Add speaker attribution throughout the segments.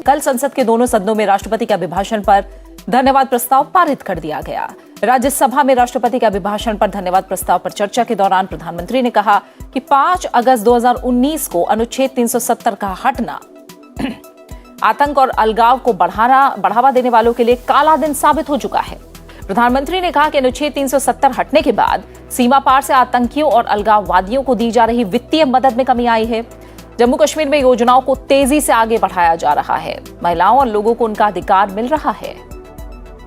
Speaker 1: कल संसद के दोनों सदनों में राष्ट्रपति के अभिभाषण पर धन्यवाद प्रस्ताव पारित कर दिया गया। राज्यसभा में राष्ट्रपति के अभिभाषण पर धन्यवाद प्रस्ताव पर चर्चा के दौरान प्रधानमंत्री ने कहा कि 5 अगस्त 2019 को अनुच्छेद 370 का हटना आतंक और अलगाव को बढ़ावा देने वालों के लिए काला दिन साबित हो चुका है। प्रधानमंत्री ने कहा कि अनुच्छेद 370 हटने के बाद सीमा पार से आतंकियों और अलगाववादियों को दी जा रही वित्तीय मदद में कमी आई है। जम्मू कश्मीर में योजनाओं को तेजी से आगे बढ़ाया जा रहा है। महिलाओं और लोगों को उनका अधिकार मिल रहा है।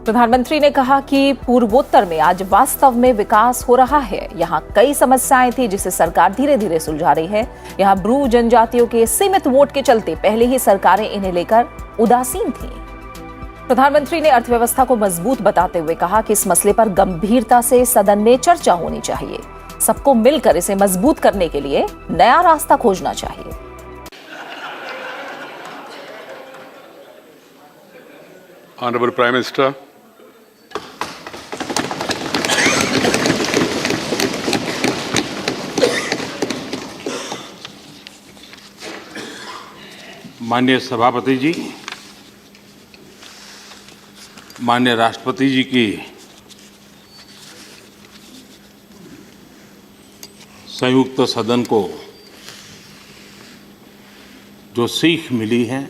Speaker 1: प्रधानमंत्री ने कहा कि पूर्वोत्तर में आज वास्तव में विकास हो रहा है। यहाँ कई समस्याएं थी जिसे सरकार धीरे धीरे सुलझा रही है। यहाँ ब्रू जनजातियों के सीमित वोट के चलते पहले ही सरकारें इन्हें लेकर उदासीन थीं। प्रधानमंत्री ने अर्थव्यवस्था को मजबूत बताते हुए कहा कि इस मसले पर गंभीरता से सदन में चर्चा होनी चाहिए। सबको मिलकर इसे मजबूत करने के लिए नया रास्ता खोजना चाहिए।
Speaker 2: Honorable Prime Minister,
Speaker 3: माननीय सभापति जी, माननीय राष्ट्रपति जी की संयुक्त सदन को जो सीख मिली है,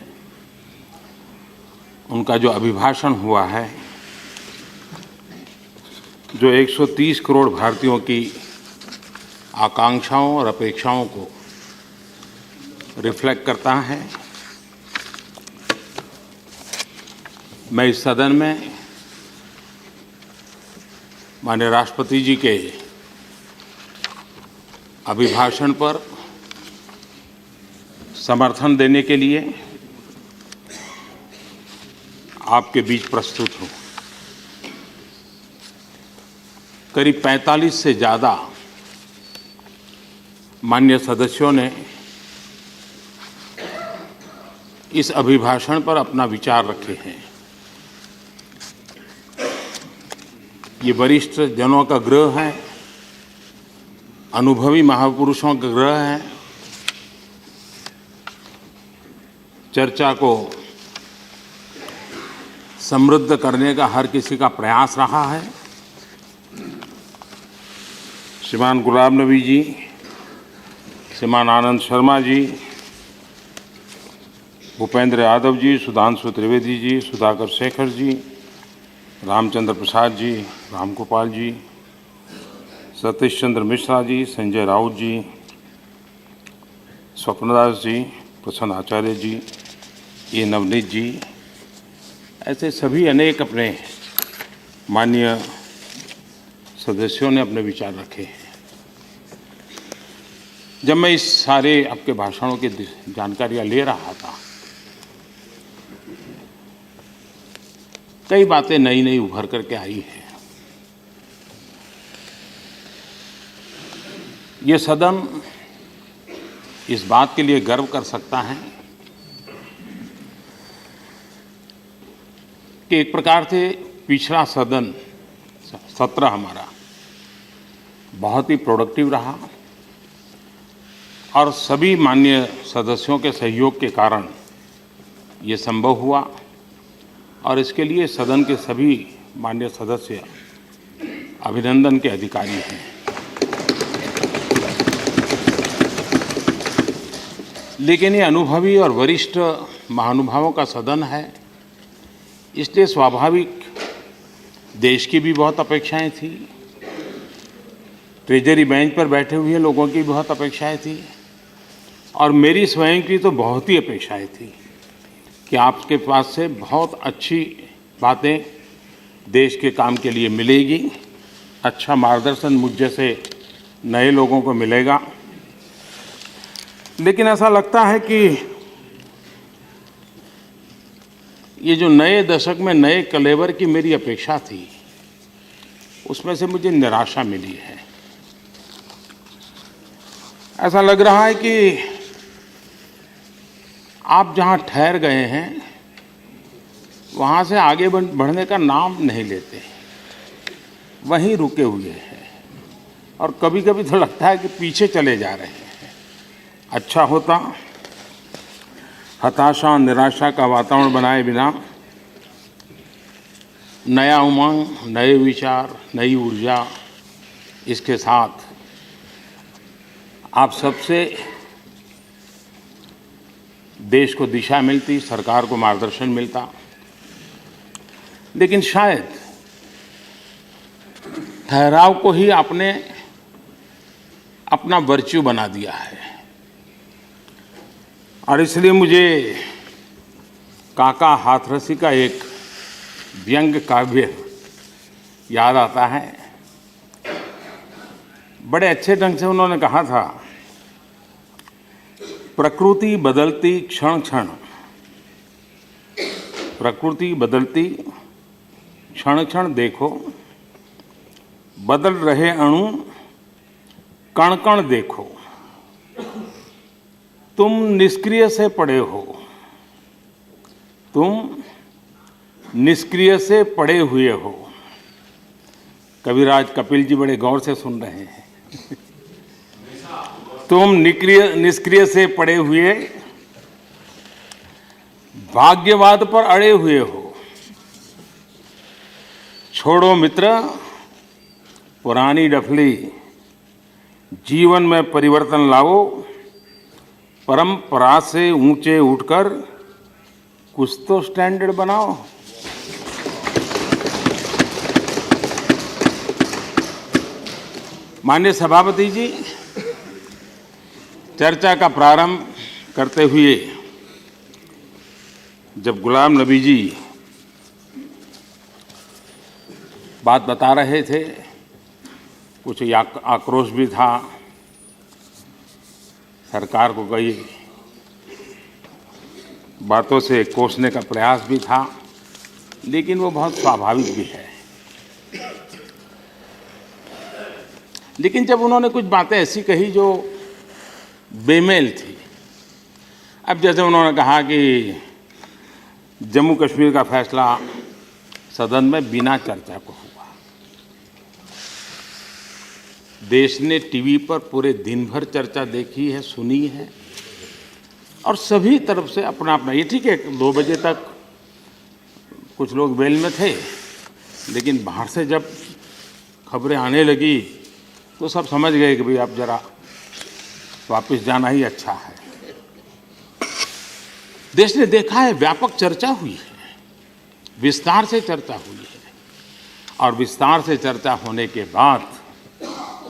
Speaker 3: उनका जो अभिभाषण हुआ है, जो 130 करोड़ भारतीयों की आकांक्षाओं और अपेक्षाओं को रिफ्लेक्ट करता है। मैं इस सदन में माननीय राष्ट्रपति जी के अभिभाषण पर समर्थन देने के लिए आपके बीच प्रस्तुत हूँ। करीब 45 से ज़्यादा माननीय सदस्यों ने इस अभिभाषण पर अपना विचार रखे हैं। ये वरिष्ठ जनों का गृह है, अनुभवी महापुरुषों का गृह है। चर्चा को समृद्ध करने का हर किसी का प्रयास रहा है। श्रीमान गुलाम नबी जी, श्रीमान आनंद शर्मा जी, भूपेंद्र यादव जी, सुधांशु त्रिवेदी जी, सुधाकर शेखर जी, रामचंद्र प्रसाद जी, रामगोपाल जी, सतीश चंद्र मिश्रा जी, संजय राउत जी, स्वप्नदास जी, प्रसन्न आचार्य जी, ए नवनीत जी, ऐसे सभी अनेक अपने माननीय सदस्यों ने अपने विचार रखे हैं। जब मैं इस सारे आपके भाषणों की जानकारियां ले रहा था, कई बातें नई नई उभर करके आई हैं। ये सदन इस बात के लिए गर्व कर सकता है कि एक प्रकार से पिछला सत्र हमारा बहुत ही प्रोडक्टिव रहा और सभी माननीय सदस्यों के सहयोग के कारण ये संभव हुआ और इसके लिए सदन के सभी माननीय सदस्य अभिनंदन के अधिकारी हैं। लेकिन ये अनुभवी और वरिष्ठ महानुभावों का सदन है, इसलिए स्वाभाविक देश की भी बहुत अपेक्षाएं थी, ट्रेजरी बेंच पर बैठे हुए लोगों की बहुत अपेक्षाएं थी और मेरी स्वयं की तो बहुत ही अपेक्षाएं थी कि आपके पास से बहुत अच्छी बातें देश के काम के लिए मिलेगी, अच्छा मार्गदर्शन मुझ जैसे नए लोगों को मिलेगा। लेकिन ऐसा लगता है कि ये जो नए दशक में नए कलेवर की मेरी अपेक्षा थी, उसमें से मुझे निराशा मिली है। ऐसा लग रहा है कि आप जहां ठहर गए हैं वहां से आगे बढ़ने का नाम नहीं लेते, वहीं रुके हुए हैं और कभी कभी तो लगता है कि पीछे चले जा रहे हैं। अच्छा होता हताशा निराशा का वातावरण बनाए बिना नया उमंग, नए विचार, नई ऊर्जा, इसके साथ आप सबसे देश को दिशा मिलती, सरकार को मार्गदर्शन मिलता। लेकिन शायद ठहराव को ही आपने अपना वर्च्यू बना दिया है और इसलिए मुझे काका हाथरसी का एक व्यंग्य काव्य याद आता है। बड़े अच्छे ढंग से उन्होंने कहा था, प्रकृति बदलती क्षण क्षण, प्रकृति बदलती क्षण क्षण देखो, बदल रहे अणु कण कण देखो, तुम निष्क्रिय से पड़े हो, तुम निष्क्रिय से पड़े हुए हो। कविराज कपिल जी बड़े गौर से सुन रहे हैं। तुम निष्क्रिय से पड़े हुए भाग्यवाद पर अड़े हुए हो। छोड़ो मित्र पुरानी डफली, जीवन में परिवर्तन लाओ, परंपरा से ऊंचे उठकर कुछ तो स्टैंडर्ड बनाओ। माननीय सभापति जी, चर्चा का प्रारंभ करते हुए जब गुलाम नबी जी बात बता रहे थे, कुछ आक्रोश भी था, सरकार को कई बातों से कोसने का प्रयास भी था, लेकिन वो बहुत स्वाभाविक भी है। लेकिन जब उन्होंने कुछ बातें ऐसी कही जो बेमेल थी, अब जैसे उन्होंने कहा कि जम्मू कश्मीर का फैसला सदन में बिना चर्चा को हुआ, देश ने टीवी पर पूरे दिन भर चर्चा देखी है, सुनी है और सभी तरफ से अपना अपना, ये ठीक है 2 बजे तक कुछ लोग वेल में थे, लेकिन बाहर से जब खबरें आने लगी तो सब समझ गए कि भाई अब जरा वापस जाना ही अच्छा है। देश ने देखा है, व्यापक चर्चा हुई है, विस्तार से चर्चा हुई है और विस्तार से चर्चा होने के बाद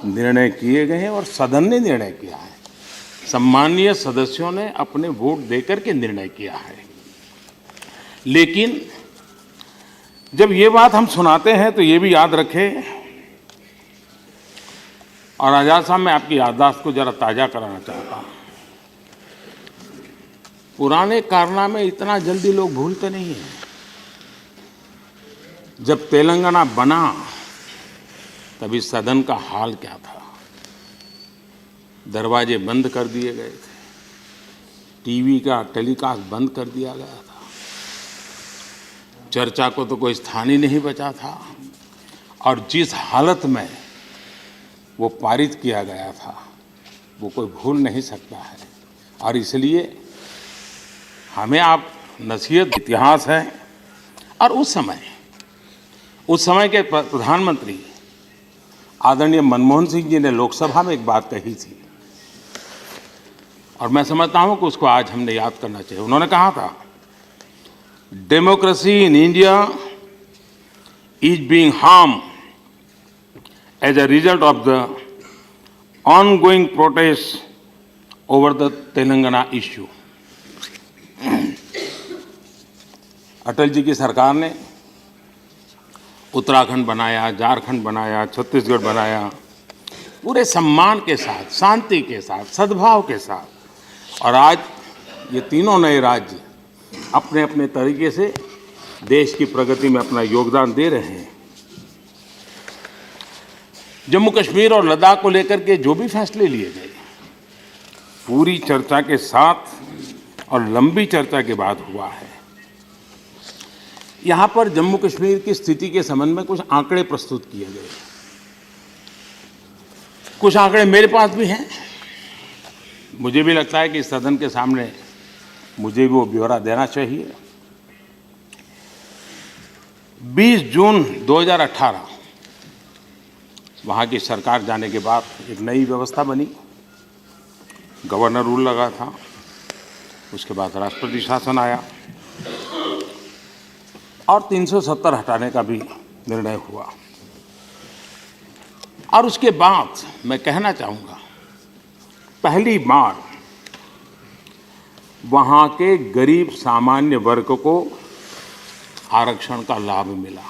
Speaker 3: निर्णय किए गए हैं और सदन ने निर्णय किया है। सम्मानीय सदस्यों ने अपने वोट देकर के निर्णय किया है। लेकिन जब ये बात हम सुनाते हैं तो ये भी याद रखें, और आजाद साहब मैं आपकी याददाश्त को जरा ताज़ा कराना चाहता हूँ। पुराने कारनामे इतना जल्दी लोग भूलते नहीं हैं। जब तेलंगाना बना तभी सदन का हाल क्या था, दरवाजे बंद कर दिए गए थे, टीवी का टेलीकास्ट बंद कर दिया गया था, चर्चा को तो कोई स्थान ही नहीं बचा था और जिस हालत में वो पारित किया गया था वो कोई भूल नहीं सकता है। और इसलिए हमें आप नसीहत, इतिहास है। और उस समय के प्रधानमंत्री आदरणीय मनमोहन सिंह जी ने लोकसभा में एक बात कही थी और मैं समझता हूं कि उसको आज हमने याद करना चाहिए। उन्होंने कहा था, democracy in India is being harm as a result of the ongoing protests over the Telangana issue. Atal ji की सरकार ने उत्तराखंड बनाया, झारखंड बनाया, छत्तीसगढ़ बनाया, पूरे सम्मान के साथ, शांति के साथ, सद्भाव के साथ, और आज ये तीनों नए राज्य अपने अपने तरीके से देश की प्रगति में अपना योगदान दे रहे हैं। जम्मू कश्मीर और लद्दाख को लेकर के जो भी फैसले लिए गए, पूरी चर्चा के साथ और लंबी चर्चा के बाद हुआ है। यहाँ पर जम्मू कश्मीर की स्थिति के संबंध में कुछ आंकड़े प्रस्तुत किए गए। कुछ आंकड़े मेरे पास भी हैं, मुझे भी लगता है कि सदन के सामने मुझे भी वो ब्यौरा देना चाहिए। 20 जून 2018 वहाँ की सरकार जाने के बाद एक नई व्यवस्था बनी, गवर्नर रूल लगा था, उसके बाद राष्ट्रपति शासन आया और 370 हटाने का भी निर्णय हुआ। और उसके बाद मैं कहना चाहूँगा, पहली बार वहाँ के गरीब सामान्य वर्ग को आरक्षण का लाभ मिला।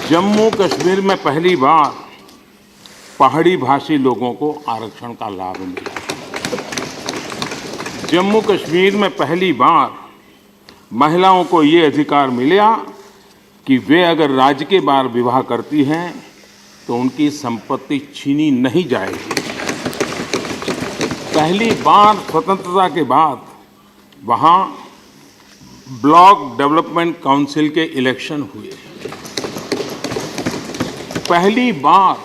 Speaker 3: जम्मू कश्मीर में पहली बार पहाड़ी भाषी लोगों को आरक्षण का लाभ मिला। जम्मू कश्मीर में पहली बार महिलाओं को ये अधिकार मिला कि वे अगर राज्य के बाहर विवाह करती हैं तो उनकी संपत्ति छीनी नहीं जाएगी। पहली बार स्वतंत्रता के बाद वहाँ ब्लॉक डेवलपमेंट काउंसिल के इलेक्शन हुए। पहली बार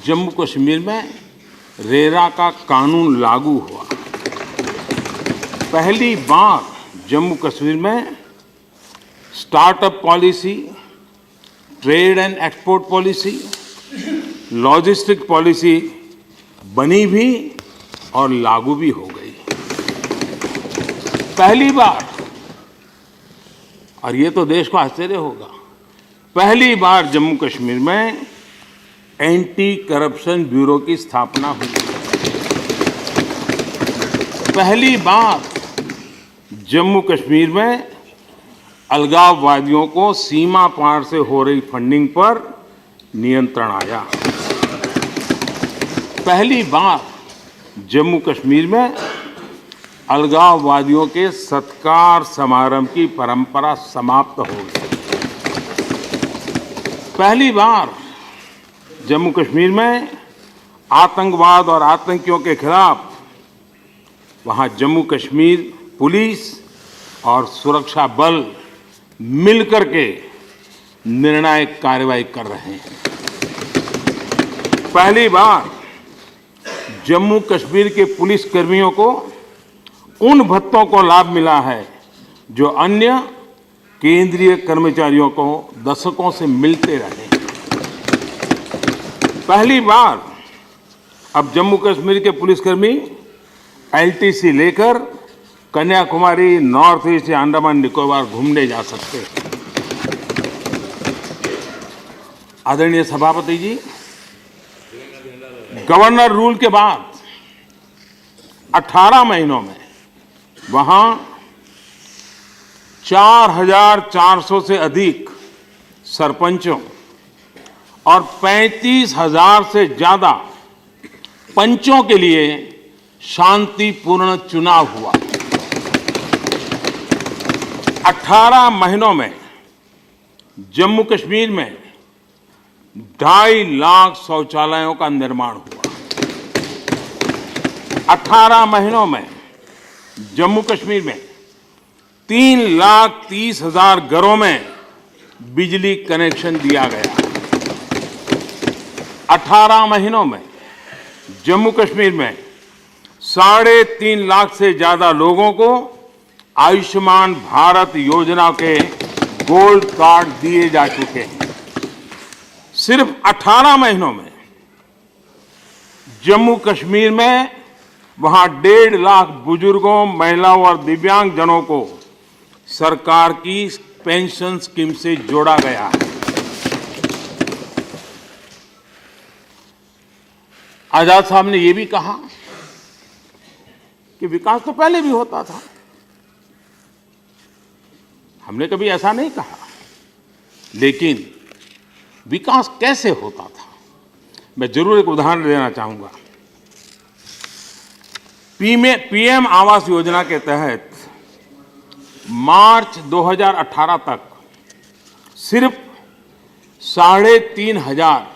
Speaker 3: जम्मू कश्मीर में रेरा का कानून लागू हुआ। पहली बार जम्मू कश्मीर में startup policy, trade and export policy, logistic policy बनी भी और लागू भी हो गई। पहली बार, और ये तो देश को आश्चर्य होगा, पहली बार जम्मू कश्मीर में एंटी करप्शन ब्यूरो की स्थापना हुई। पहली बार जम्मू कश्मीर में अलगाववादियों को सीमा पार से हो रही फंडिंग पर नियंत्रण आया। पहली बार जम्मू कश्मीर में अलगाववादियों के सत्कार समारंभ की परंपरा समाप्त हो गई। पहली बार जम्मू कश्मीर में आतंकवाद और आतंकियों के खिलाफ वहां जम्मू कश्मीर पुलिस और सुरक्षा बल मिलकर के निर्णायक कार्रवाई कर रहे हैं। पहली बार जम्मू कश्मीर के पुलिस कर्मियों को उन भत्तों को लाभ मिला है जो अन्य केंद्रीय कर्मचारियों को दशकों से मिलते रहे। पहली बार अब जम्मू कश्मीर के पुलिसकर्मी एलटीसी लेकर कन्याकुमारी, नॉर्थ ईस्ट या अंडमान निकोबार घूमने जा सकते हैं। आदरणीय सभापति जी, गवर्नर रूल के बाद 18 महीनों में वहां 4,400 से अधिक सरपंचों और 35,000 से ज्यादा पंचों के लिए शांतिपूर्ण चुनाव हुआ। 18 महीनों में जम्मू कश्मीर में 2.5 लाख शौचालयों का निर्माण हुआ। 18 महीनों में जम्मू कश्मीर में 3,30,000 घरों में बिजली कनेक्शन दिया गया। 18 महीनों में जम्मू कश्मीर में 3.5 लाख से ज्यादा लोगों को आयुष्मान भारत योजना के गोल्ड कार्ड दिए जा चुके हैं। सिर्फ 18 महीनों में जम्मू कश्मीर में वहां 1.5 लाख बुजुर्गों, महिलाओं और दिव्यांगजनों को सरकार की पेंशन स्कीम से जोड़ा गया है। आजाद साहब ने यह भी कहा कि विकास तो पहले भी होता था। हमने कभी ऐसा नहीं कहा, लेकिन विकास कैसे होता था, मैं जरूर एक उदाहरण देना चाहूंगा। पीएम आवास योजना के तहत मार्च 2018 तक सिर्फ 3,500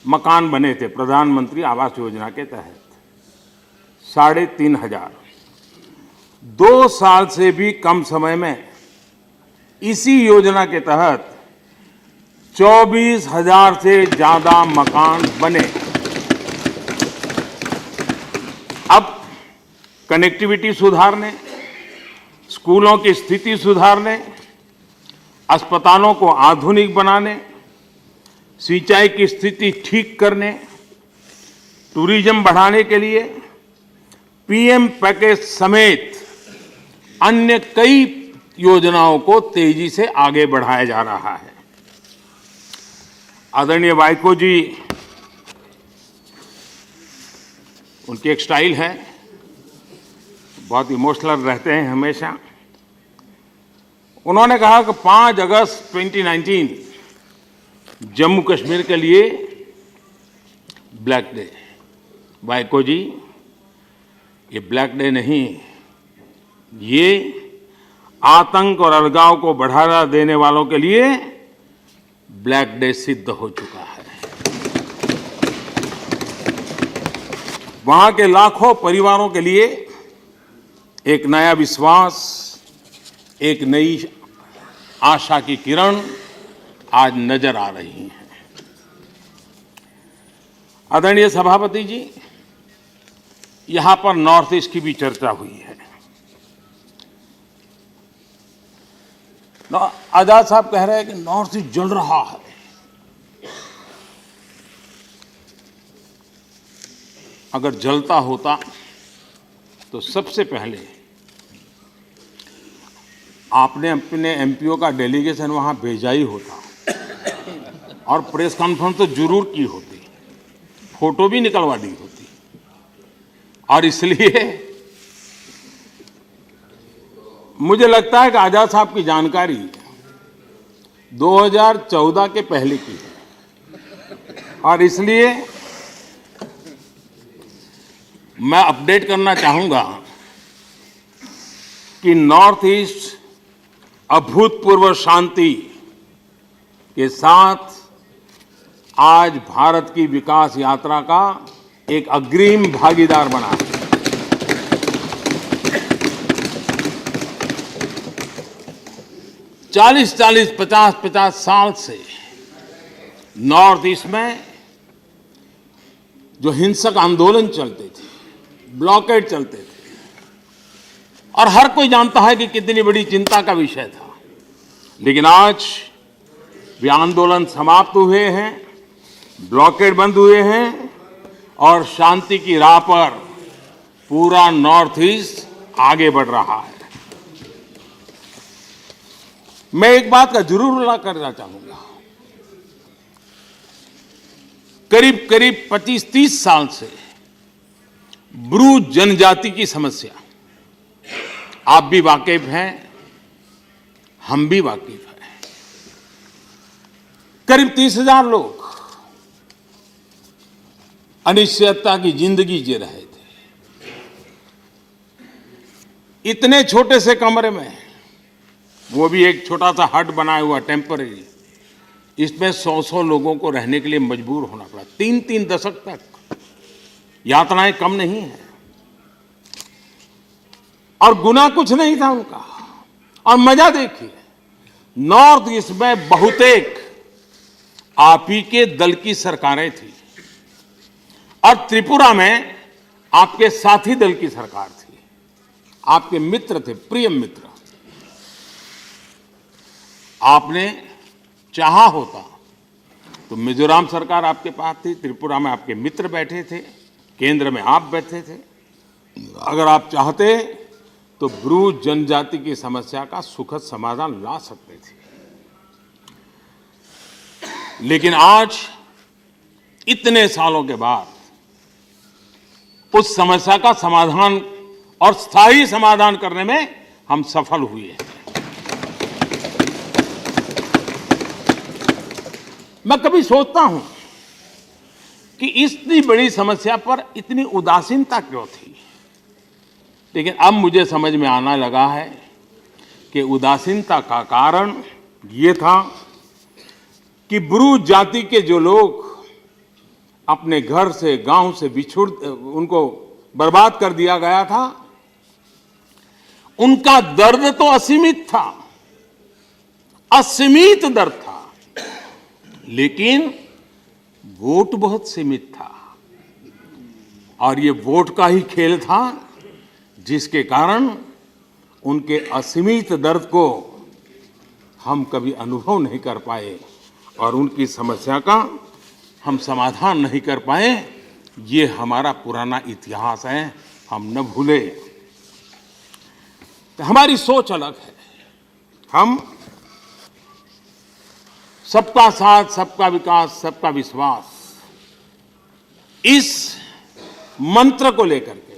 Speaker 3: मकान बने थे। प्रधानमंत्री आवास योजना के तहत 3,500। 2 साल से भी कम समय में इसी योजना के तहत 24,000 से ज्यादा मकान बने। कनेक्टिविटी सुधारने, स्कूलों की स्थिति सुधारने, अस्पतालों को आधुनिक बनाने, सिंचाई की स्थिति ठीक करने, टूरिज्म बढ़ाने के लिए पीएम पैकेज समेत अन्य कई योजनाओं को तेजी से आगे बढ़ाया जा रहा है। आदरणीय वाइको जी, उनकी एक स्टाइल है, बहुत इमोशनल रहते हैं हमेशा। उन्होंने कहा कि 5 अगस्त 2019 जम्मू कश्मीर के लिए ब्लैक डे। वाइको जी, ये ब्लैक डे नहीं, ये आतंक और अलगाव को बढ़ावा देने वालों के लिए ब्लैक डे सिद्ध हो चुका है। वहां के लाखों परिवारों के लिए एक नया विश्वास, एक नई आशा की किरण आज नजर आ रही है। आदरणीय सभापति जी, यहां पर नॉर्थ ईस्ट की भी चर्चा हुई है। आजाद साहब कह रहे हैं कि नॉर्थ ईस्ट जल रहा है। अगर जलता होता तो सबसे पहले आपने अपने एमपीओ का डेलीगेशन वहां भेजा ही होता और प्रेस कॉन्फ्रेंस तो जरूर की होती, फोटो भी निकलवा दी होती। और इसलिए मुझे लगता है कि आजाद साहब की जानकारी 2014 के पहले की है और इसलिए मैं अपडेट करना चाहूंगा कि नॉर्थ ईस्ट अभूतपूर्व शांति के साथ आज भारत की विकास यात्रा का एक अग्रिम भागीदार बना है। चालीस 50 साल से नॉर्थ ईस्ट में जो हिंसक आंदोलन चलते थे, ब्लॉकेड चलते थे और हर कोई जानता है कि कितनी बड़ी चिंता का विषय था, लेकिन आज वे आंदोलन समाप्त हुए हैं, ब्लॉकेड बंद हुए हैं और शांति की राह पर पूरा नॉर्थ ईस्ट आगे बढ़ रहा है। मैं एक बात का जरूर उल्लेख करना चाहूंगा, करीब 25-30 साल से ब्रू जनजाति की समस्या आप भी वाकिफ हैं, हम भी वाकिफ हैं। करीब 30,000 लोग अनिश्चितता की जिंदगी जी रहे थे। इतने छोटे से कमरे में, वो भी एक छोटा सा हट बनाया हुआ टेम्पररी, इसमें 100 लोगों को रहने के लिए मजबूर होना पड़ा। 3 दशक तक यातनाएं कम नहीं है और गुना कुछ नहीं था उनका। और मजा देखिए, नॉर्थ ईस्ट में बहुतेक आप ही के दल की सरकारें थी और त्रिपुरा में आपके साथी दल की सरकार थी, आपके मित्र थे, प्रिय मित्र। आपने चाहा होता तो मिजोरम सरकार आपके पास थी, त्रिपुरा में आपके मित्र बैठे थे, केंद्र में आप बैठे थे। अगर आप चाहते तो ब्रू जनजाति की समस्या का सुखद समाधान ला सकते थे, लेकिन आज इतने सालों के बाद उस समस्या का समाधान और स्थायी समाधान करने में हम सफल हुए हैं। मैं कभी सोचता हूं कि इतनी बड़ी समस्या पर इतनी उदासीनता क्यों थी, लेकिन अब मुझे समझ में आने लगा है कि उदासीनता का कारण ये था कि ब्रू जाति के जो लोग अपने घर से, गांव से बिछुड़, उनको बर्बाद कर दिया गया था, उनका दर्द तो असीमित था, असीमित दर्द था, लेकिन वोट बहुत सीमित था। और ये वोट का ही खेल था जिसके कारण उनके असीमित दर्द को हम कभी अनुभव नहीं कर पाए और उनकी समस्या का हम समाधान नहीं कर पाए। ये हमारा पुराना इतिहास है, हम न भूले। तो हमारी सोच अलग है। हम सबका साथ, सबका विकास, सबका विश्वास, इस मंत्र को लेकर के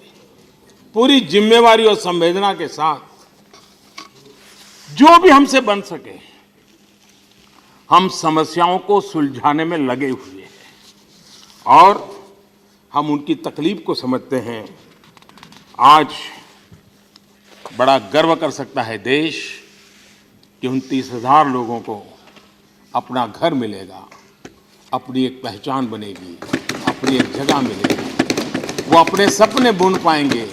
Speaker 3: पूरी जिम्मेवारी और संवेदना के साथ जो भी हमसे बन सके हम समस्याओं को सुलझाने में लगे हुए हैं और हम उनकी तकलीफ को समझते हैं। आज बड़ा गर्व कर सकता है देश कि 29,000 लोगों को अपना घर मिलेगा, अपनी एक पहचान बनेगी, अपनी एक जगह मिलेगी, वो अपने सपने बुन पाएंगे,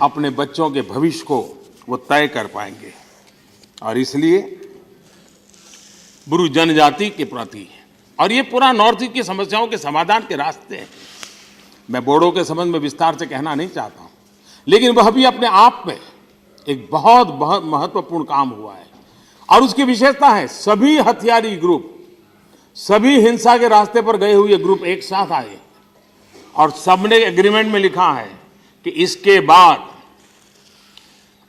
Speaker 3: अपने बच्चों के भविष्य को वो तय कर पाएंगे। और इसलिए ब्रू जनजाति के प्रति और ये पूरा नॉर्थ ईस्ट की समस्याओं के समाधान के रास्ते हैं। मैं बोडो के संबंध में विस्तार से कहना नहीं चाहता हूं, लेकिन वह भी अपने आप में एक बहुत बहुत महत्वपूर्ण काम हुआ है और उसकी विशेषता है सभी हथियारी ग्रुप, सभी हिंसा के रास्ते पर गए हुए ग्रुप एक साथ आए और सबने एग्रीमेंट में लिखा है कि इसके बाद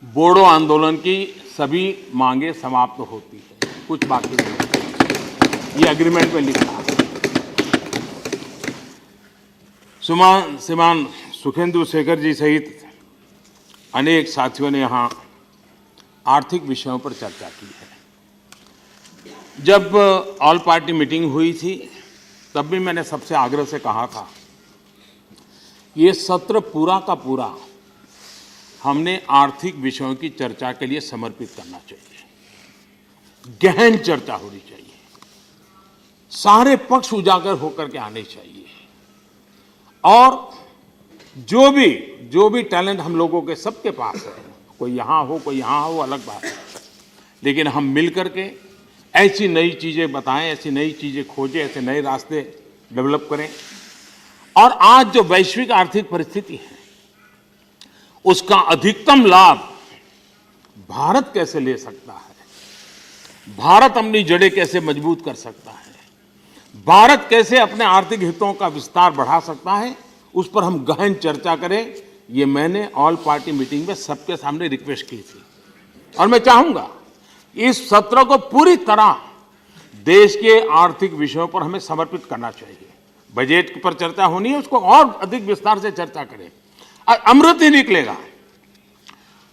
Speaker 3: बोडो आंदोलन की सभी मांगे समाप्त होती है, कुछ बाकी नहीं। ये एग्रीमेंट में लिखा है। श्रीमान सुखेंदु शेखर जी सहित अनेक साथियों ने यहाँ आर्थिक विषयों पर चर्चा की है। जब ऑल पार्टी मीटिंग हुई थी तब भी मैंने सबसे आग्रह से कहा था ये सत्र पूरा का पूरा हमने आर्थिक विषयों की चर्चा के लिए समर्पित करना चाहिए। गहन चर्चा होनी चाहिए, सारे पक्ष उजागर होकर के आने चाहिए और जो भी टैलेंट हम लोगों के सबके पास है, कोई यहाँ हो कोई यहाँ हो अलग बात है, लेकिन हम मिल करके ऐसी नई चीज़ें बताएं, ऐसी नई चीज़ें खोजें, ऐसे नए रास्ते डेवलप करें। और आज जो वैश्विक आर्थिक परिस्थिति है उसका अधिकतम लाभ भारत कैसे ले सकता है, भारत अपनी जड़ें कैसे मजबूत कर सकता है, भारत कैसे अपने आर्थिक हितों का विस्तार बढ़ा सकता है, उस पर हम गहन चर्चा करें। ये मैंने ऑल पार्टी मीटिंग में सबके सामने रिक्वेस्ट की थी और मैं चाहूंगा इस सत्र को पूरी तरह देश के आर्थिक विषयों पर हमें समर्पित करना चाहिए। बजट पर चर्चा होनी है, उसको और अधिक विस्तार से चर्चा करें। अमृत ही निकलेगा,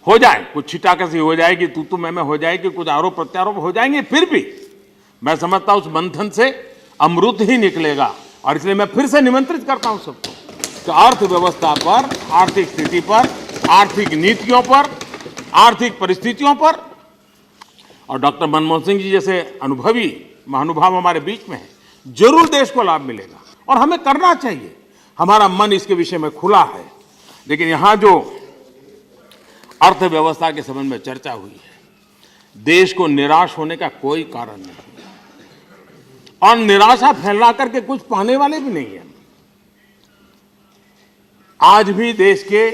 Speaker 3: हो जाए कुछ छिटाकसी हो जाएगी, तू मैं हो जाएगी, कुछ आरोप प्रत्यारोप हो जाएंगे, फिर भी मैं समझता हूं उस मंथन से अमृत ही निकलेगा। और इसलिए मैं फिर से निमंत्रित करता हूं सबको कि अर्थव्यवस्था पर, आर्थिक स्थिति पर, आर्थिक नीतियों पर, आर्थिक परिस्थितियों पर, और डॉक्टर मनमोहन सिंह जी जैसे अनुभवी महानुभाव हमारे बीच में है, जरूर देश को लाभ मिलेगा और हमें करना चाहिए। हमारा मन इसके विषय में खुला है। लेकिन यहां जो अर्थव्यवस्था के संबंध में चर्चा हुई है, देश को निराश होने का कोई कारण नहीं और निराशा फैला करके कुछ पाने वाले भी नहीं है। आज भी देश के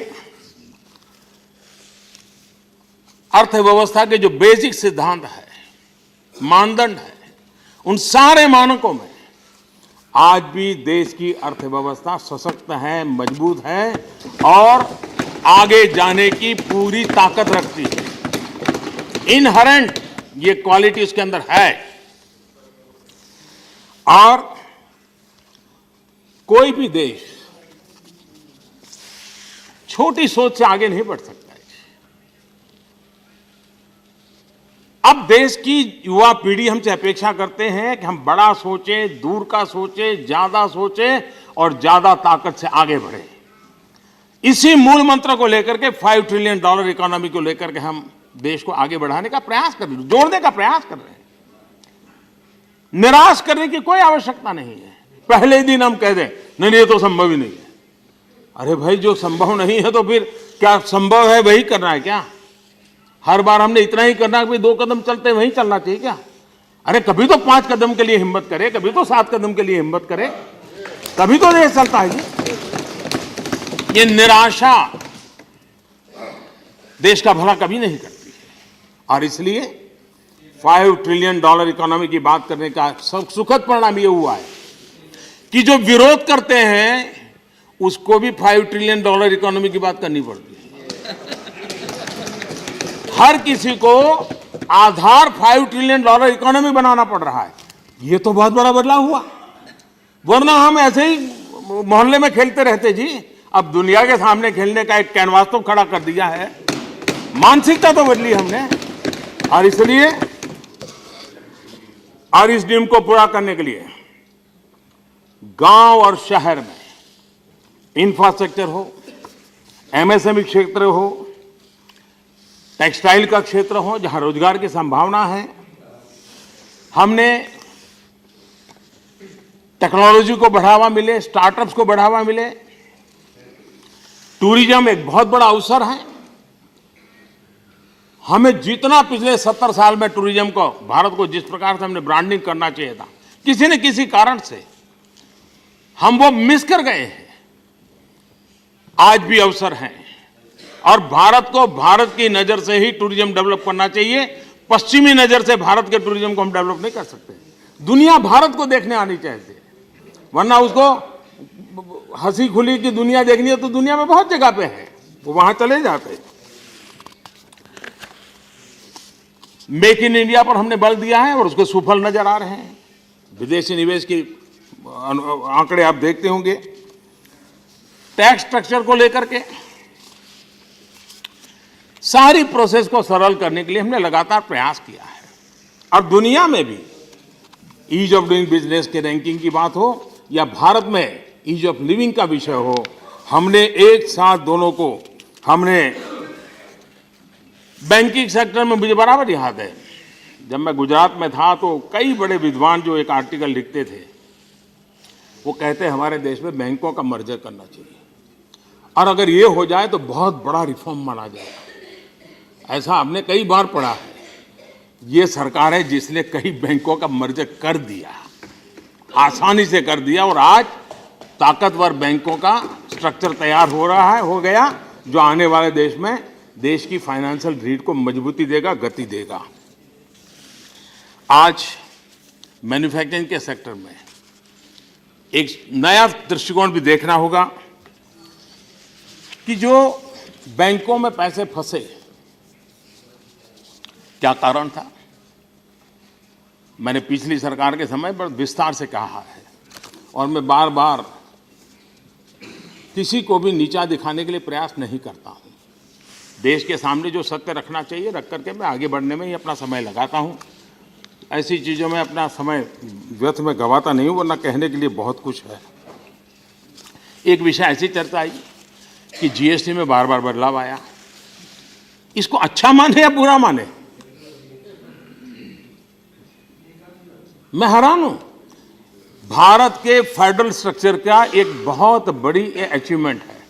Speaker 3: अर्थव्यवस्था के जो बेसिक सिद्धांत है, मानदंड है, उन सारे मानकों में आज भी देश की अर्थव्यवस्था सशक्त है, मजबूत है और आगे जाने की पूरी ताकत रखती है। इनहेरेंट ये क्वालिटी उसके अंदर है और कोई भी देश छोटी सोच से आगे नहीं बढ़ सकता है। अब देश की युवा पीढ़ी हमसे अपेक्षा करते हैं कि हम बड़ा सोचें, दूर का सोचें, ज्यादा सोचें और ज्यादा ताकत से आगे बढ़ें। इसी मूल मंत्र को लेकर के $5 ट्रिलियन इकोनॉमी को लेकर के हम देश को आगे बढ़ाने का प्रयास कर रहे हैं, जोड़ने का प्रयास कर रहे हैं। निराश करने की कोई आवश्यकता नहीं है। पहले दिन हम कह दें नहीं ये तो संभव ही नहीं है। अरे भाई, जो संभव नहीं है तो फिर क्या संभव है वही करना है क्या? हर बार हमने इतना ही करना है कि 2 कदम चलते वहीं चलना चाहिए क्या? अरे कभी तो 5 कदम के लिए हिम्मत करे, कभी तो 7 कदम के लिए हिम्मत करे, तभी तो देश चलता है जी। ये निराशा देश का भला कभी नहीं करती है। और इसलिए $5 ट्रिलियन इकोनॉमी की बात करने का सुखद परिणाम ये हुआ है कि जो विरोध करते हैं उसको भी $5 ट्रिलियन इकोनॉमी की बात करनी पड़ती है। हर किसी को आधार $5 ट्रिलियन इकोनॉमी बनाना पड़ रहा है। ये तो बहुत बड़ा बदलाव हुआ, वरना हम ऐसे ही मोहल्ले में खेलते रहते जी। अब दुनिया के सामने खेलने का एक कैनवास तो खड़ा कर दिया है, मानसिकता तो बदली हमने। और इसलिए और इस ड्रीम को पूरा करने के लिए गांव और शहर में इंफ्रास्ट्रक्चर हो, एमएसएमई क्षेत्र हो, टेक्सटाइल का क्षेत्र हो, जहां रोजगार की संभावना है, हमने टेक्नोलॉजी को बढ़ावा मिले, स्टार्टअप्स को बढ़ावा मिले। टूरिज्म एक बहुत बड़ा अवसर है। हमें जितना पिछले 70 साल में टूरिज्म को, भारत को जिस प्रकार से हमने ब्रांडिंग करना चाहिए था, किसी न किसी कारण से हम वो मिस कर गए हैं। आज भी अवसर है और भारत को भारत की नजर से ही टूरिज्म डेवलप करना चाहिए। पश्चिमी नजर से भारत के टूरिज्म को हम डेवलप नहीं कर सकते। दुनिया भारत को देखने आनी चाहिए, वरना उसको हंसी खुली की दुनिया देखनी है तो दुनिया में बहुत जगह पे है, वो वहां चले जाते हैं। मेक इन इंडिया पर हमने बल दिया है और उसके सुफल नजर आ रहे हैं। विदेशी निवेश की आंकड़े आप देखते होंगे। टैक्स स्ट्रक्चर को लेकर के सारी प्रोसेस को सरल करने के लिए हमने लगातार प्रयास किया है। और दुनिया में भी ईज ऑफ डूइंग बिजनेस के रैंकिंग की बात हो या भारत में ईज ऑफ लिविंग का विषय हो, हमने एक साथ दोनों को, हमने बैंकिंग सेक्टर में, मुझे बराबर याद है जब मैं गुजरात में था तो कई बड़े विद्वान जो एक आर्टिकल लिखते थे, वो कहते हैं हमारे देश में बैंकों का मर्जर करना चाहिए और अगर ये हो जाए तो बहुत बड़ा रिफॉर्म माना जाएगा। ऐसा हमने कई बार पढ़ा है। ये सरकार है जिसने कई बैंकों का मर्जर कर दिया, आसानी से कर दिया, और आज ताकतवर बैंकों का स्ट्रक्चर तैयार हो रहा है, हो गया, जो आने वाले देश में देश की फाइनेंशियल रीढ़ को मजबूती देगा, गति देगा। आज मैन्युफैक्चरिंग के सेक्टर में एक नया दृष्टिकोण भी देखना होगा कि जो बैंकों में पैसे फंसे, क्या कारण था। मैंने पिछली सरकार के समय पर विस्तार से कहा है और मैं बार बार किसी को भी नीचा दिखाने के लिए प्रयास नहीं करता हूं। देश के सामने जो सत्य रखना चाहिए रख करके मैं आगे बढ़ने में ही अपना समय लगाता हूं। ऐसी चीज़ों में अपना समय व्यर्थ में गंवाता नहीं हूं, वरना कहने के लिए बहुत कुछ है। एक विषय ऐसी चर्चा आई कि जीएसटी में बार बार बदलाव आया, इसको अच्छा माने या बुरा माने, मैं हैरान हूं। भारत के फेडरल स्ट्रक्चर का एक बहुत बड़ी अचीवमेंट है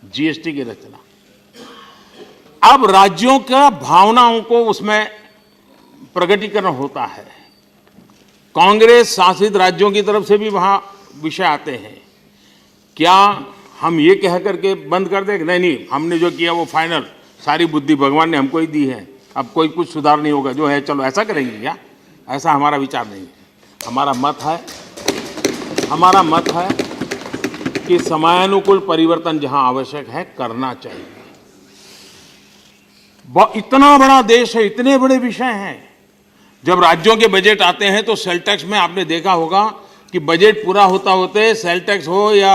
Speaker 3: जीएसटी की रचना। अब राज्यों का भावनाओं को उसमें प्रगटीकरण होता है। कांग्रेस शासित राज्यों की तरफ से भी वहां विषय आते हैं। क्या हम ये कह करके बंद कर दें? नहीं, हमने जो किया वो फाइनल, सारी बुद्धि भगवान ने हमको ही दी है, अब कोई कुछ सुधार नहीं होगा, जो है चलो ऐसा करेंगे क्या? ऐसा हमारा विचार नहीं है। हमारा मत है कि समयानुकूल परिवर्तन जहां आवश्यक है करना चाहिए। इतना बड़ा देश है, इतने बड़े विषय हैं। जब राज्यों के बजट आते हैं तो सेल टैक्स में आपने देखा होगा कि बजट पूरा होता होते सेल टैक्स हो या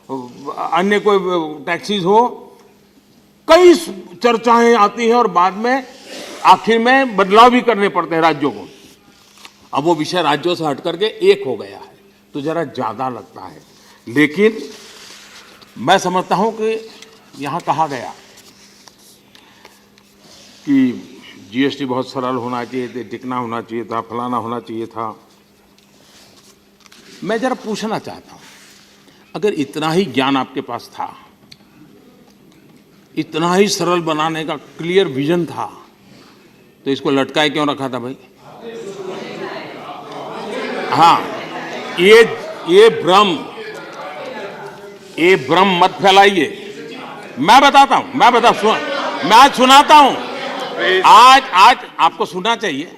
Speaker 3: अन्य कोई टैक्सेस हो, कई चर्चाएं आती हैं और बाद में आखिर में बदलाव भी करने पड़ते हैं राज्यों को। अब वो विषय राज्यों से हट करके एक हो गया है तो जरा ज्यादा लगता है। लेकिन मैं समझता हूं कि यहां कहा गया कि जीएसटी बहुत सरल होना चाहिए था, टिकना होना चाहिए था, फलाना होना चाहिए था। मैं जरा पूछना चाहता हूं, अगर इतना ही ज्ञान आपके पास था, इतना ही सरल बनाने का क्लियर विजन था, तो इसको लटकाए क्यों रखा था भाई? हाँ, ये भ्रम मत फैलाइए। मैं बताता हूं, सुन, मैं आज सुनाता हूं। आज आपको सुनना चाहिए।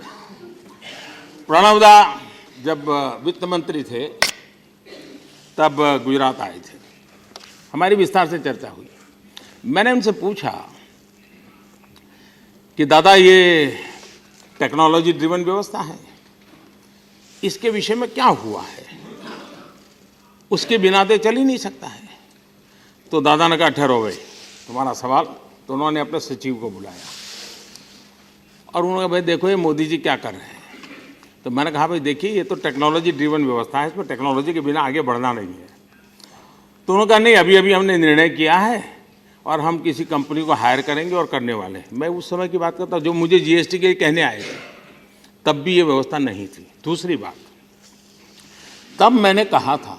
Speaker 3: प्रणव दा जब वित्त मंत्री थे तब गुजरात आए थे, हमारी विस्तार से चर्चा हुई। मैंने उनसे पूछा कि दादा ये टेक्नोलॉजी ड्रिवन व्यवस्था है, इसके विषय में क्या हुआ है, उसके बिना तो चल ही नहीं सकता है। तो दादा ने कहा ठहरो भाई, तुम्हारा सवाल। तो उन्होंने अपने सचिव को बुलाया और उन्होंने कहा भाई देखो ये मोदी जी क्या कर रहे हैं। तो मैंने कहा भाई देखिए ये तो टेक्नोलॉजी ड्रिवन व्यवस्था है, इसमें टेक्नोलॉजी के बिना आगे बढ़ना नहीं है। तो उन्होंने कहा नहीं, अभी अभी हमने निर्णय किया है और हम किसी कंपनी को हायर करेंगे और करने वाले हैं। मैं उस समय की बात करता हूँ जो मुझे जीएसटी के कहने आए थे, तब भी ये व्यवस्था नहीं थी। दूसरी बात, तब मैंने कहा था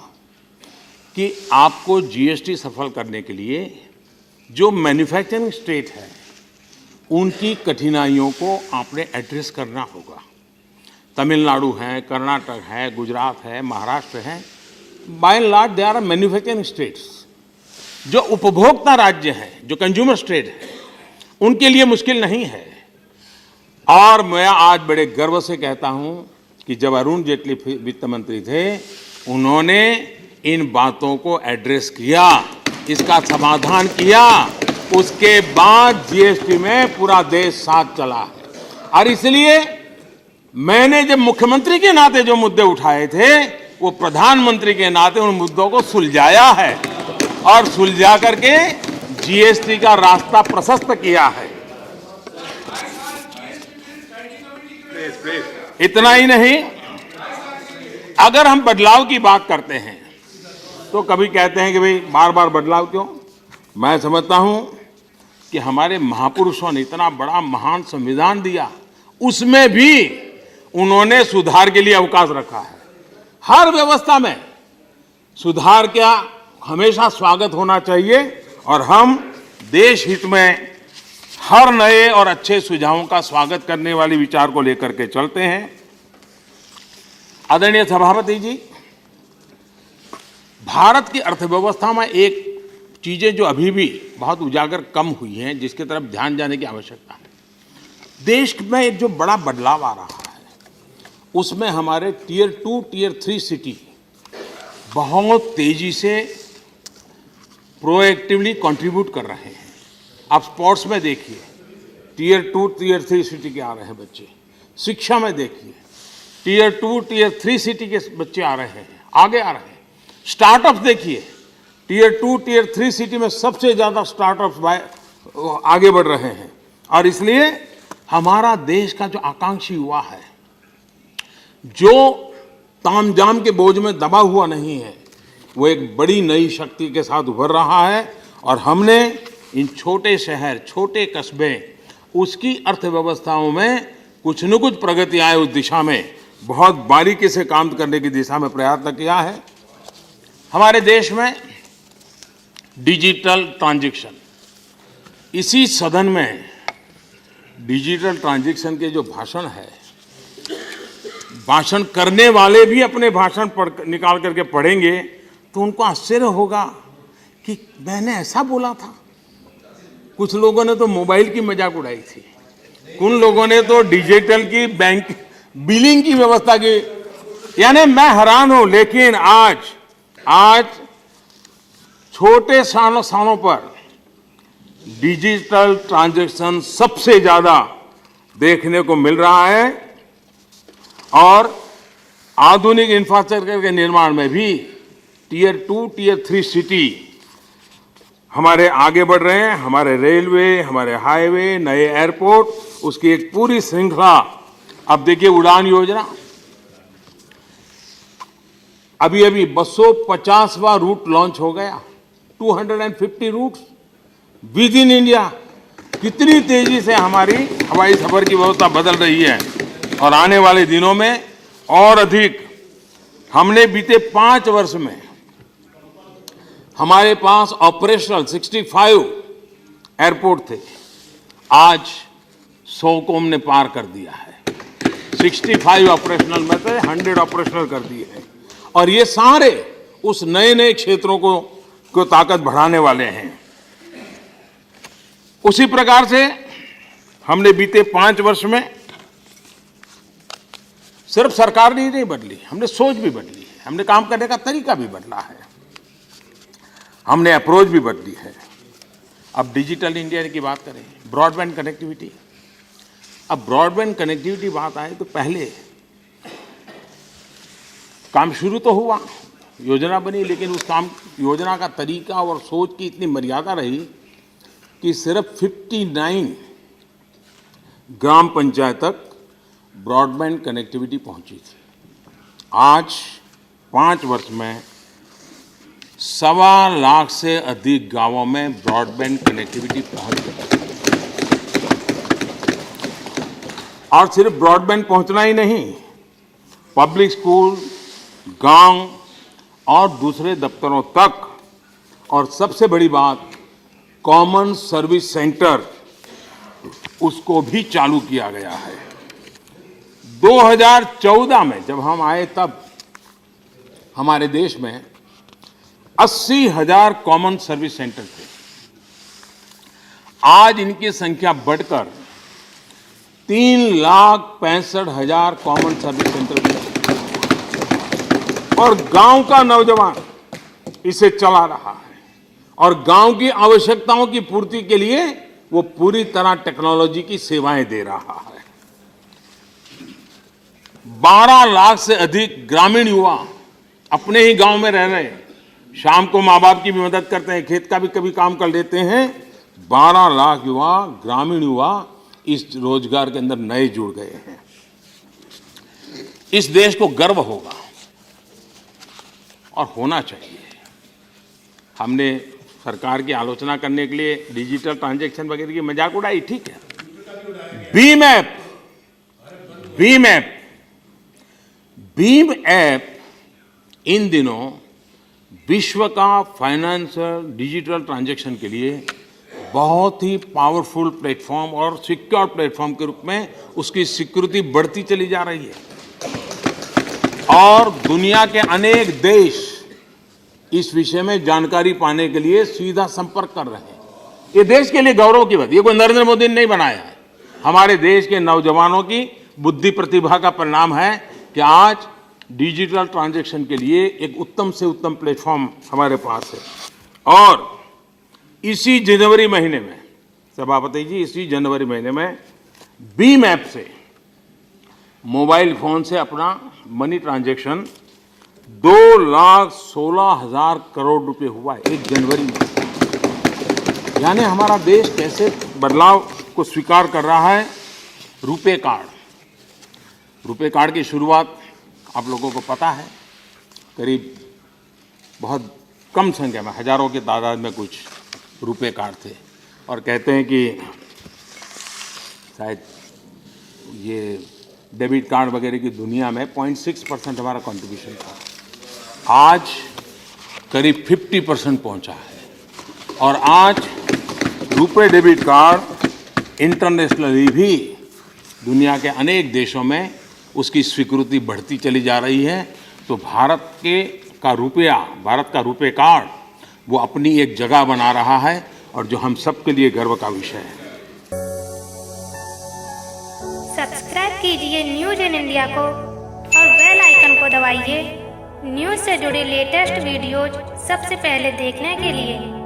Speaker 3: कि आपको जीएसटी सफल करने के लिए जो मैन्युफैक्चरिंग स्टेट है उनकी कठिनाइयों को आपने एड्रेस करना होगा। तमिलनाडु है, कर्नाटक है, गुजरात है, महाराष्ट्र है, by and large they are manufacturing states. जो उपभोक्ता राज्य है, जो कंज्यूमर स्टेट है, उनके लिए मुश्किल नहीं है। और मैं आज बड़े गर्व से कहता हूं कि जब अरुण जेटली वित्त मंत्री थे, उन्होंने इन बातों को एड्रेस किया, इसका समाधान किया। उसके बाद जीएसटी में पूरा देश साथ चला है। और इसलिए मैंने जब मुख्यमंत्री के नाते जो मुद्दे उठाए थे, वो प्रधानमंत्री के नाते उन मुद्दों को सुलझाया है और सुलझा करके जीएसटी का रास्ता प्रशस्त किया है। इतना ही नहीं, अगर हम बदलाव की बात करते हैं तो कभी कहते हैं कि भाई बार बार बदलाव क्यों। मैं समझता हूं कि हमारे महापुरुषों ने इतना बड़ा महान संविधान दिया, उसमें भी उन्होंने सुधार के लिए अवकाश रखा है। हर व्यवस्था में सुधार का हमेशा स्वागत होना चाहिए और हम देश हित में हर नए और अच्छे सुझावों का स्वागत करने वाले विचार को लेकर के चलते हैं। आदरणीय सभापति जी, भारत की अर्थव्यवस्था में एक चीजें जो अभी भी बहुत उजागर कम हुई हैं, जिसकी तरफ ध्यान जाने की आवश्यकता है। देश में एक जो बड़ा बदलाव आ रहा है, उसमें हमारे टियर 2, टियर 3 सिटी बहुत तेजी से प्रोएक्टिवली कंट्रीब्यूट कर रहे हैं। आप स्पोर्ट्स में देखिए, टियर 2, टियर 3 सिटी के आ रहे हैं बच्चे। शिक्षा में देखिए, टियर 2, टियर 3 सिटी के बच्चे आ रहे हैं, आगे आ रहे हैं। स्टार्टअप देखिए, टियर 2, टियर 3 सिटी में सबसे ज्यादा स्टार्टअप आगे बढ़ रहे हैं। और इसलिए हमारा देश का जो आकांक्षी युवा है, जो तामझाम के बोझ में दबा हुआ नहीं है, वो एक बड़ी नई शक्ति के साथ उभर रहा है। और हमने इन छोटे शहर, छोटे कस्बे, उसकी अर्थव्यवस्थाओं में कुछ न कुछ प्रगति आए उस दिशा में बहुत बारीकी से काम करने की दिशा में प्रयत्न किया है। हमारे देश में डिजिटल ट्रांजैक्शन, इसी सदन में डिजिटल ट्रांजैक्शन के जो भाषण है, भाषण करने वाले भी अपने भाषण निकाल करके पढ़ेंगे तो उनको आश्चर्य होगा कि मैंने ऐसा बोला था। कुछ लोगों ने तो मोबाइल की मजाक उड़ाई थी, कुछ लोगों ने तो डिजिटल की बैंक बिलिंग की व्यवस्था की। यानी मैं हैरान हूं। लेकिन आज छोटे स्थानों पर डिजिटल ट्रांजैक्शन सबसे ज्यादा देखने को मिल रहा है और आधुनिक इंफ्रास्ट्रक्चर के निर्माण में भी टियर 2, टियर 3 सिटी हमारे आगे बढ़ रहे हैं। हमारे रेलवे, हमारे हाईवे, नए एयरपोर्ट, उसकी एक पूरी श्रृंखला। अब देखिए उड़ान योजना, अभी अभी 250वां रूट लॉन्च हो गया, 250 रूट्स विद इन इंडिया। कितनी तेजी से हमारी हवाई सफर की व्यवस्था बदल रही है और आने वाले दिनों में और अधिक। हमने बीते 5 वर्ष में हमारे पास ऑपरेशनल 65 एयरपोर्ट थे, आज 100 को हमने पार कर दिया है। 65 ऑपरेशनल में से 100 ऑपरेशनल कर दिए हैं और ये सारे उस नए नए क्षेत्रों को ताकत बढ़ाने वाले हैं। उसी प्रकार से हमने बीते 5 वर्ष में सिर्फ सरकार ही नहीं बदली, हमने सोच भी बदली है, हमने काम करने का तरीका भी बदला है, हमने अप्रोच भी बदली है। अब डिजिटल इंडिया की बात करें, ब्रॉडबैंड कनेक्टिविटी। अब ब्रॉडबैंड कनेक्टिविटी बात आए तो पहले काम शुरू तो हुआ, योजना बनी, लेकिन उस काम योजना का तरीका और सोच की इतनी मर्यादा रही कि सिर्फ 59 ग्राम पंचायत तक ब्रॉडबैंड कनेक्टिविटी पहुंची थी। आज 5 वर्ष में 1.25 लाख से अधिक गांवों में ब्रॉडबैंड कनेक्टिविटी पहुंच गई। और सिर्फ ब्रॉडबैंड पहुंचना ही नहीं, पब्लिक स्कूल, गांव और दूसरे दफ्तरों तक, और सबसे बड़ी बात कॉमन सर्विस सेंटर, उसको भी चालू किया गया है। 2014 में जब हम आए तब हमारे देश में 80,000 कॉमन सर्विस सेंटर थे। आज इनकी संख्या बढ़कर 3,65,000 कॉमन सर्विस सेंटर है और गांव का नौजवान इसे चला रहा है और गांव की आवश्यकताओं की पूर्ति के लिए वो पूरी तरह टेक्नोलॉजी की सेवाएं दे रहा है। 12 लाख से अधिक ग्रामीण युवा अपने ही गांव में रह रहे हैं, शाम को माँ बाप की भी मदद करते हैं, खेत का भी कभी काम कर लेते हैं। 12 लाख युवा, ग्रामीण युवा इस रोजगार के अंदर नए जुड़ गए हैं। इस देश को गर्व होगा और होना चाहिए। हमने सरकार की आलोचना करने के लिए डिजिटल ट्रांजैक्शन वगैरह की मजाक उड़ाई, ठीक है। भीम ऐप इन दिनों विश्व का फाइनेंशियल डिजिटल ट्रांजैक्शन के लिए बहुत ही पावरफुल प्लेटफॉर्म और सिक्योर प्लेटफॉर्म के रूप में उसकी सिक्योरिटी बढ़ती चली जा रही है और दुनिया के अनेक देश इस विषय में जानकारी पाने के लिए सीधा संपर्क कर रहे हैं। ये देश के लिए गौरव की बात, ये कोई नरेंद्र मोदी ने नहीं बनाया है, हमारे देश के नौजवानों की बुद्धि प्रतिभा का परिणाम है कि आज डिजिटल ट्रांजैक्शन के लिए एक उत्तम से उत्तम प्लेटफॉर्म हमारे पास है। और इसी जनवरी महीने में, सभापति जी, इसी जनवरी महीने में भीम ऐप से मोबाइल फोन से अपना मनी ट्रांजैक्शन 2,16,000 करोड़ रुपए हुआ है 1 जनवरी में। यानी हमारा देश कैसे बदलाव को स्वीकार कर रहा है। रुपे कार्ड की शुरुआत आप लोगों को पता है, करीब बहुत कम संख्या में, हजारों की तादाद में कुछ रुपे कार्ड थे और कहते हैं कि शायद ये डेबिट कार्ड वगैरह की दुनिया में 0.6% हमारा कंट्रीब्यूशन था। आज करीब 50% पहुंचा है और आज रुपे डेबिट कार्ड इंटरनेशनली भी दुनिया के अनेक देशों में उसकी स्वीकृति बढ़ती चली जा रही है। तो भारत का रुपे कार्ड वो अपनी एक जगह बना रहा है और जो हम सबके लिए गर्व का विषय है।
Speaker 4: सब्सक्राइब कीजिए न्यूज़ इन इंडिया को और बेल आइकन को दबाइए न्यूज़ से जुड़े लेटेस्ट वीडियोज सबसे पहले देखने के लिए।